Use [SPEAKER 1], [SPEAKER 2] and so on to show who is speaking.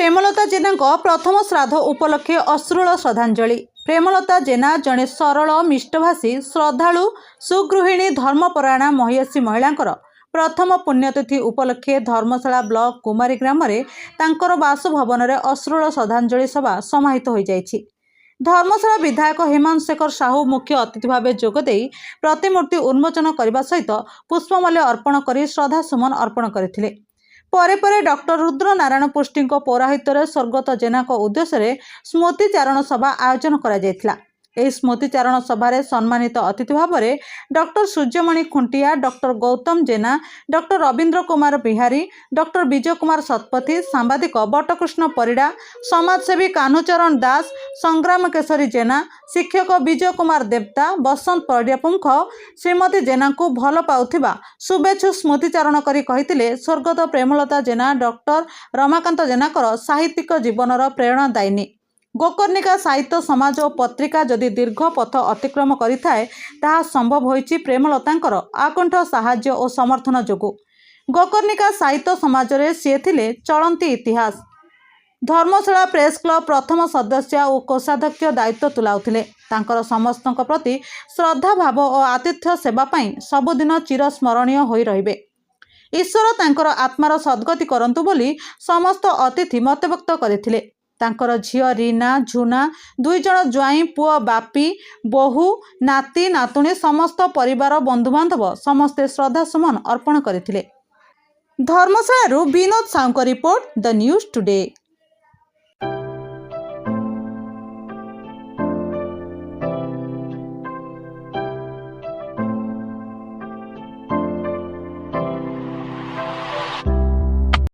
[SPEAKER 1] प्रेमलता जेना प्रथम श्राद्ध उपलक्षे अश्रुल श्रद्धांजलि। प्रेमलता जेना जड़े सरल मिष्टभाषी श्रद्धालु सुगृहिणी धर्मपरायणा महिषी महिलांकर प्रथम पुण्यतिथि उपलक्षे धर्मशाला ब्लॉक कुमारी ग्राम तांकर बासभवन में अश्रुल श्रद्धांजलि सभा समाहित हो जाइछि। धर्मशाला विधायक हेमंत शेखर साहू मुख्य अतिथि भाव जोगदे प्रतिमूर्ति उन्मोचन करने सहित पुष्पमाल्य अर्पण कर श्रद्धासुमन अर्पण करथिले। परे डॉक्टर रुद्र नारायण पुष्टि पौराहित्य स्वर्गत जेना उद्देश्य स्मृतिचारण सभा आयोजन करा जायथिला। एही स्मृतिचारण सभारे सम्मानित अतिथि भाव में डॉक्टर सूर्यमणि खुंटिया, डॉक्टर गौतम जेना, डॉक्टर रवींद्र कुमार बिहारी, डॉक्टर विजय कुमार शतपथी, सांबादिक बटकृष्ण परिड़ा, समाजसेवी कान्हूचरण दास, संग्राम केशरी जेना, शिक्षक विजय कुमार देवता, बसंत परिड़ा प्रमुख श्रीमती जेना को भल पाउथिबा शुभेच्छु स्मृतिचारण करी कहिथिले स्वर्गत प्रेमलता जेना डॉक्टर रमाकांत जेनाकर साहित्यिक जीवनर प्रेरणादायिनी। गोकर्णिका साहित्य समाज और पत्रिका जदि दीर्घ पथ अतिक्रम करिथाए ताहा संभव होइछि प्रेमलतांकर आकुंठ साहाय्य और समर्थन जोगु। गोकर्णिका साहित्य समाज रे से थिले चलंती इतिहास। धर्मशाला प्रेस क्लब प्रथम सदस्य और कोषाध्यक्ष दायित्व तुलाउथिले। तांकर समस्तक प्रति श्रद्धा भाव और आतिथ्य सेवा पई सबुदिन चिरस्मरणीय होई रहिबे। ईश्वर तांकर आत्मार सद्गति करंतु बोली समस्त अतिथि मतव्यक्त करथिले। तांकर झियो रीना, झुना, दुई जण ज्वाई पुओ बापी, बोहू, नाती नातुणी समस्त परिवार बंधुबांधव समस्ते श्रद्धासुमन अर्पण करथिले। Dharmasala Vinod Sahu report, the news today.